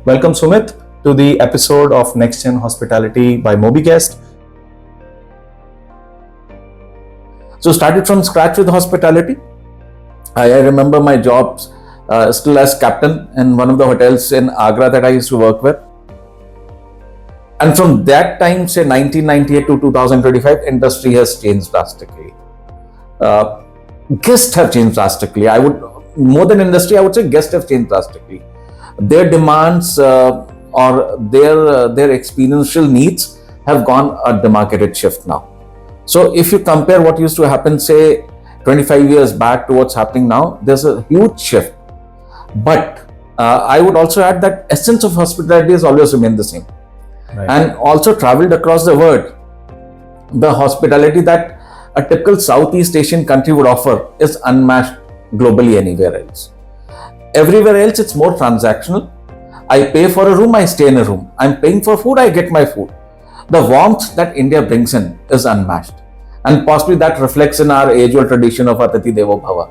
Welcome Sumit to the episode of NextGen Hospitality by mobiGuest. So started from scratch with hospitality. I remember my jobs still as captain in one of the hotels in Agra that I used to work with. And from that time, say 1998 to 2025, industry has changed drastically. Guests have changed drastically. More than industry, I would say guests have changed drastically. Their demands or their experiential needs have gone a demarcated shift now. So if you compare what used to happen, say 25 years back to what's happening now, there's a huge shift. But I would also add that essence of hospitality has always remained the same. Right. And also traveled across the world. The hospitality that a typical Southeast Asian country would offer is unmatched globally anywhere else. Everywhere else, it's more transactional. I pay for a room, I stay in a room. I'm paying for food, I get my food. The warmth that India brings in is unmatched. And possibly that reflects in our age-old tradition of Atithi Devo Bhava.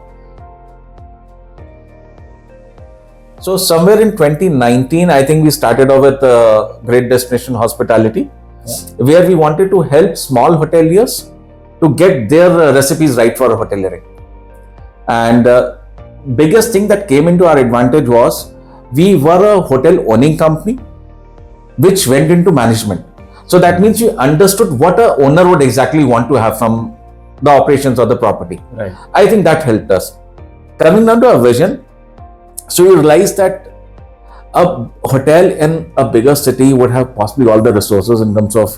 So somewhere in 2019, I think we started off with Great Destination Hospitality, where we wanted to help small hoteliers to get their recipes right for hoteliering. And biggest thing that came into our advantage was we were a hotel owning company which went into management. So that means we understood what a owner would exactly want to have from the operations of the property. Right. I think that helped us. Coming down to our vision, so we realized that a hotel in a bigger city would have possibly all the resources in terms of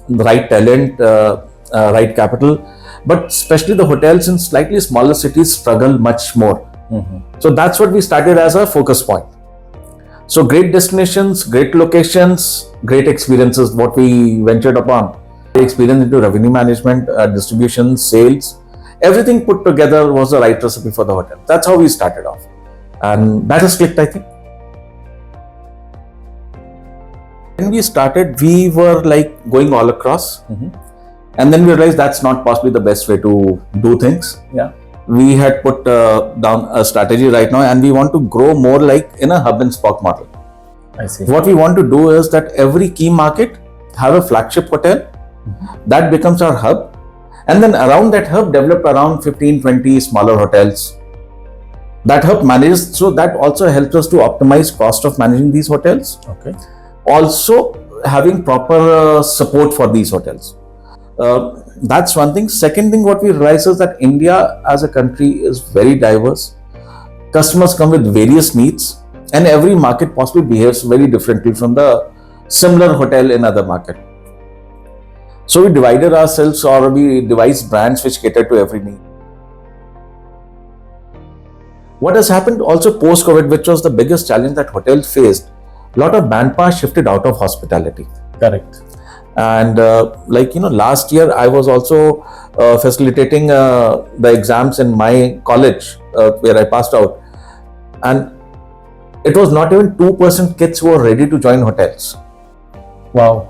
right talent, right capital, but especially the hotels in slightly smaller cities struggle much more. So that's what we started as a focus point. So great destinations, great locations, great experiences, what we ventured upon. Experience into revenue management, distribution, sales, everything put together was the right recipe for the hotel. That's how we started off. And that has clicked, I think. When we started, we were like going all across. And then we realized that's not possibly the best way to do things. Yeah. We had put down a strategy right now, and we want to grow more like in a hub and spoke model. I see. What we want to do is that every key market have a flagship hotel that becomes our hub, and then around that hub develop around 15-20 smaller hotels. That hub manages, so that also helps us to optimize cost of managing these hotels. Okay. Also having proper support for these hotels. That's one thing. Second thing, what we realize is that India as a country is very diverse. Customers come with various needs, and every market possibly behaves very differently from the similar hotel in other market. So we divided ourselves, or we devised brands which cater to every need. What has happened also post-COVID, which was the biggest challenge that hotels faced, a lot of manpower shifted out of hospitality. Correct. And last year I was also facilitating the exams in my college where I passed out, and it was not even 2% kids who were ready to join hotels. Wow.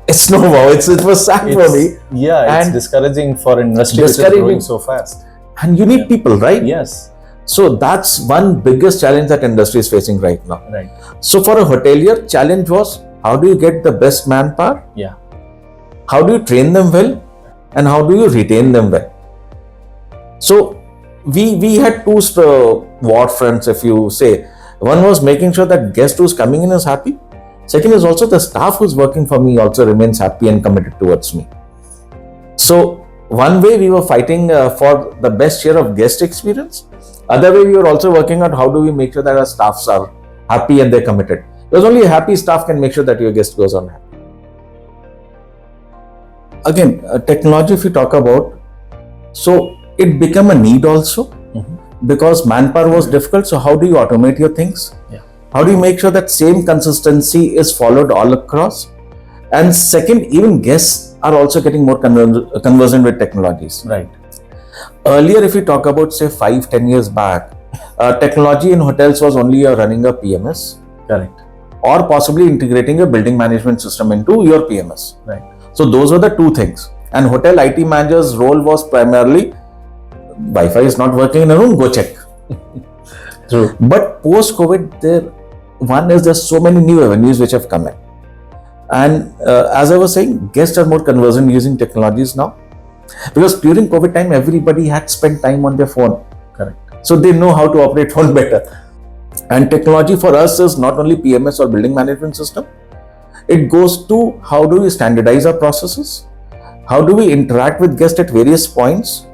It's no wow. It was sad for me. Yeah, it's discouraging for industry which is growing so fast. And you need people, right? Yes. So that's one biggest challenge that industry is facing right now. Right. So for a hotelier, challenge was, how do you get the best manpower? Yeah. How do you train them well? And how do you retain them well? So we had two war fronts, if you say. One was making sure that guest who's coming in is happy. Second is also the staff who's working for me also remains happy and committed towards me. So one way we were fighting for the best share of guest experience. Other way we were also working on how do we make sure that our staffs are happy and they're committed. Because only a happy staff can make sure that your guest goes on happy. Again, technology if you talk about, so it became a need also because manpower was difficult. So how do you automate your things? Yeah. How do you make sure that same consistency is followed all across? And second, even guests are also getting more conversant with technologies. Right. Earlier, if you talk about say 5-10 years back, technology in hotels was only running a PMS. Correct. Or possibly integrating a building management system into your PMS. Right. So those were the two things. And hotel IT manager's role was primarily, Wi-Fi is not working in a room, go check. True. But post-COVID, there one is there's so many new avenues which have come in. And as I was saying, guests are more conversant using technologies now. Because during COVID time, everybody had spent time on their phone. Correct. So they know how to operate phone better. And technology for us is not only PMS or building management system. It goes to how do we standardize our processes? How do we interact with guests at various points?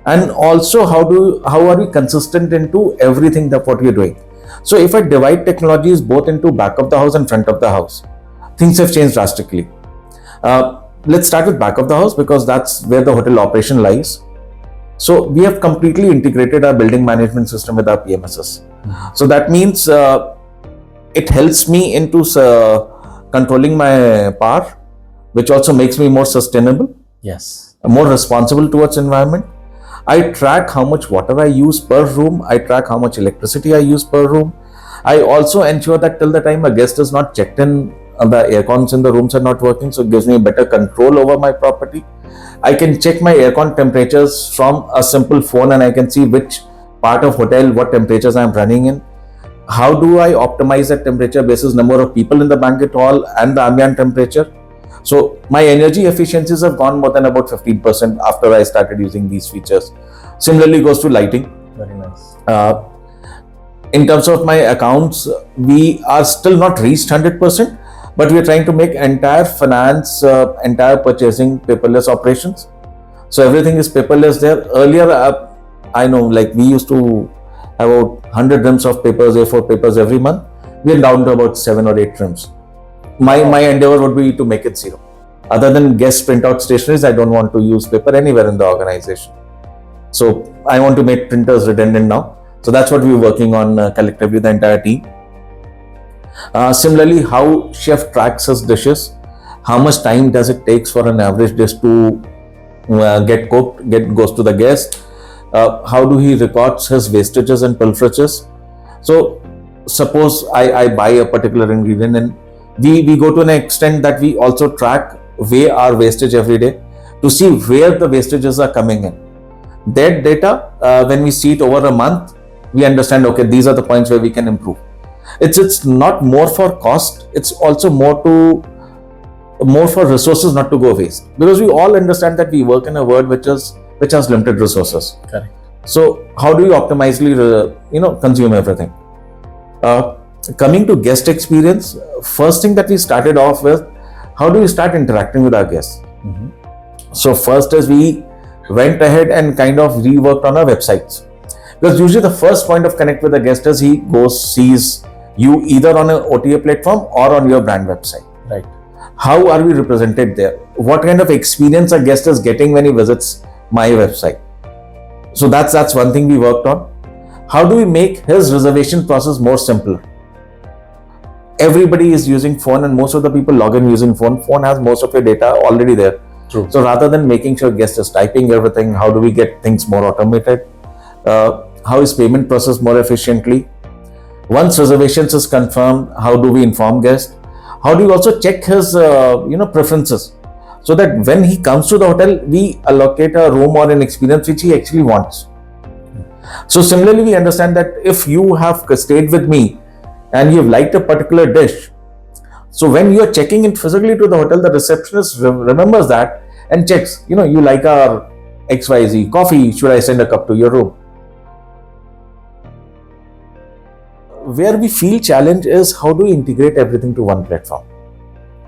And also how are we consistent into everything that what we're doing? So if I divide technologies both into back of the house and front of the house, things have changed drastically. Let's start with back of the house because that's where the hotel operation lies. So we have completely integrated our building management system with our PMSs. So that means it helps me into controlling my power, which also makes me more sustainable. Yes. More responsible towards environment. I track how much water I use per room. I track how much electricity I use per room. I also ensure that till the time a guest is not checked in, the air cons in the rooms are not working, so it gives me better control over my property. I can check my aircon temperatures from a simple phone and I can see which part of hotel, what temperatures I'm running in. How do I optimize that temperature basis number of people in the banquet hall and the ambient temperature? So my energy efficiencies have gone more than about 15% after I started using these features. Similarly goes to lighting. Very nice. In terms of my accounts, we are still not reached 100%. But we are trying to make entire finance, entire purchasing paperless operations. So everything is paperless there. Earlier, I know like we used to have about 100 rims of papers, A4 papers every month. We are down to about 7 or 8 rims. My endeavor would be to make it 0. Other than guest printout stationaries, I don't want to use paper anywhere in the organization. So I want to make printers redundant now. So that's what we're working on collectively, the entire team. Similarly, how chef tracks his dishes, how much time does it take for an average dish to get cooked, goes to the guest, how do he records his wastages and pilferages. So suppose I buy a particular ingredient and we go to an extent that we also track weigh our wastage every day to see where the wastages are coming in. That data, when we see it over a month, we understand, okay, these are the points where we can improve. It's not more for cost, it's also more for resources not to go waste, because we all understand that we work in a world which has limited resources. Correct. So how do you optimally consume everything? Coming to guest experience, first thing that we started off with, how do we start interacting with our guests? So first is we went ahead and kind of reworked on our websites, because usually the first point of connect with the guest is he sees you either on an OTA platform or on your brand website. Right. How are we represented there? What kind of experience a guest is getting when he visits my website? So that's one thing we worked on. How do we make his reservation process more simpler? Everybody is using phone and most of the people log in using phone. Phone has most of your data already there. True. So rather than making sure guest is typing everything, how do we get things more automated? How is payment process more efficiently? Once reservations is confirmed, how do we inform guest? How do we also check his preferences, so that when he comes to the hotel, we allocate a room or an experience which he actually wants. So similarly, we understand that if you have stayed with me and you've liked a particular dish, so when you're checking in physically to the hotel, the receptionist remembers that and checks, you like our XYZ coffee, should I send a cup to your room? Where we feel challenge is how do we integrate everything to one platform?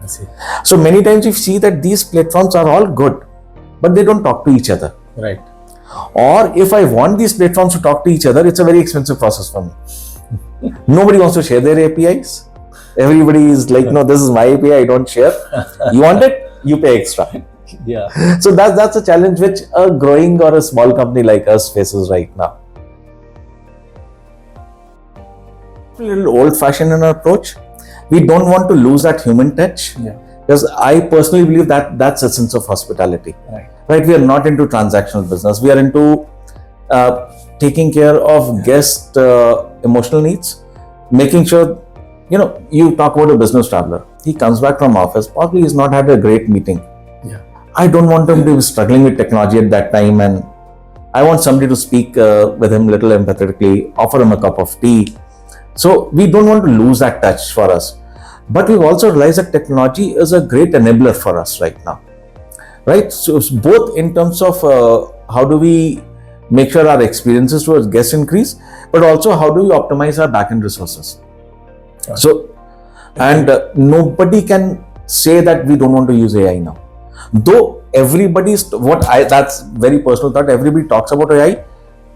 I see. So many times we see that these platforms are all good, but they don't talk to each other. Right. Or if I want these platforms to talk to each other, it's a very expensive process for me. Nobody wants to share their APIs. Everybody is like, no, this is my API, I don't share. You want it? You pay extra. Yeah. So that's a challenge which a growing or a small company like us faces right now. A little old-fashioned in our approach. We don't want to lose that human touch. Yeah. Because I personally believe that that's the essence of hospitality. Right? We are not into transactional business. We are into taking care of guest emotional needs, making sure, you talk about a business traveler. He comes back from office, probably he's not had a great meeting. Yeah. I don't want him to be struggling with technology at that time, and I want somebody to speak with him a little empathetically, offer him a cup of tea, So we don't want to lose that touch for us. But we've also realized that technology is a great enabler for us right now. Right? So it's both in terms of how do we make sure our experiences towards guests increase, but also how do we optimize our backend resources. Right. So, and nobody can say that we don't want to use AI now. Though that's very personal thought, everybody talks about AI,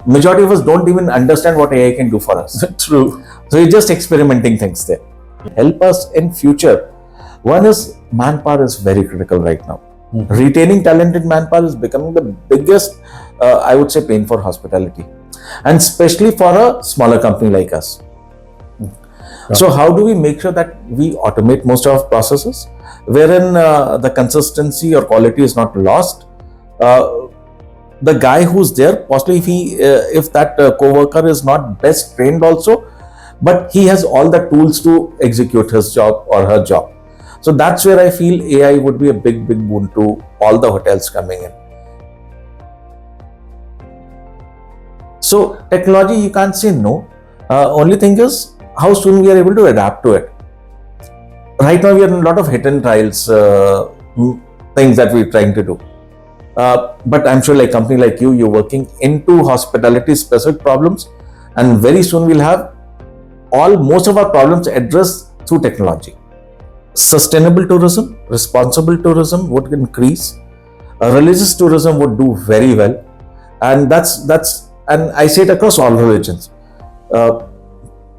majority of us don't even understand what AI can do for us. True. So you're just experimenting things there. Help us in future. One is manpower is very critical right now. Mm-hmm. Retaining talented manpower is becoming the biggest, I would say, pain for hospitality, and especially for a smaller company like us. Mm-hmm. So how do we make sure that we automate most of our processes, wherein the consistency or quality is not lost? The guy who's there, possibly if that co-worker is not best trained also, but he has all the tools to execute his job or her job. So that's where I feel AI would be a big boon to all the hotels coming in. So technology, you can't say no. Only thing is how soon we are able to adapt to it. Right now we are in a lot of hit and trials things that we're trying to do. But I'm sure like company like you're working into hospitality specific problems, and very soon we'll have most of our problems addressed through technology. Sustainable tourism, responsible tourism would increase. Religious tourism would do very well, and and I say it across all religions.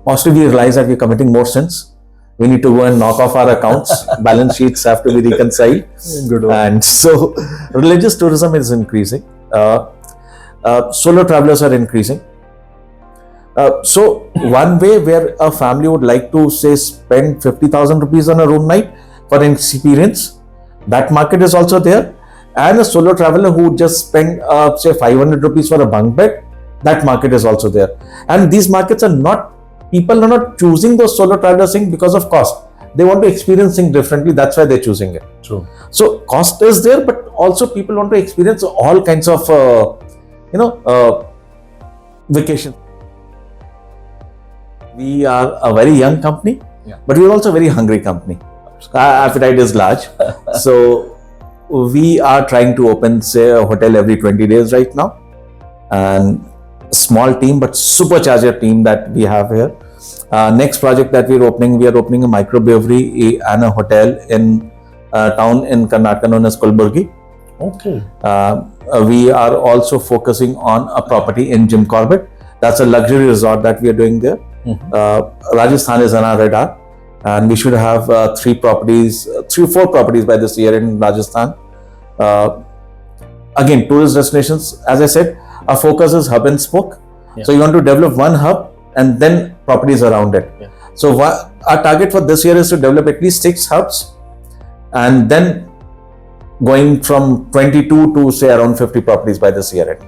Mostly we realize that we're committing more sins. We need to go and knock off our accounts. Balance sheets have to be reconciled. Good one. And so religious tourism is increasing. Solo travelers are increasing. So one way where a family would like to say spend 50,000 rupees on a room night for an experience, that market is also there. And a solo traveler who would just spend say 500 rupees for a bunk bed, that market is also there. And these markets people are not choosing those solo travelers because of cost. They want to experience things differently. That's why they're choosing it. True. So cost is there, but also people want to experience all kinds of vacation. We are a very young company, but we're also a very hungry company. Our appetite is large. So we are trying to open, say, a hotel every 20 days right now. And a small team, but supercharger team that we have here. Next project that we are opening a microbrewery and a hotel in town in Karnataka known as Kulburgi. Okay. We are also focusing on a property in Jim Corbett. That's a luxury resort that we are doing there. Mm-hmm. Rajasthan is on our radar, and we should have 3 or 4 properties by this year in Rajasthan. Again, tourist destinations, as I said, our focus is hub and spoke. Yeah. So you want to develop one hub and then properties around it. Yeah. So our target for this year is to develop at least 6 hubs, and then going from 22 to say around 50 properties by this year end.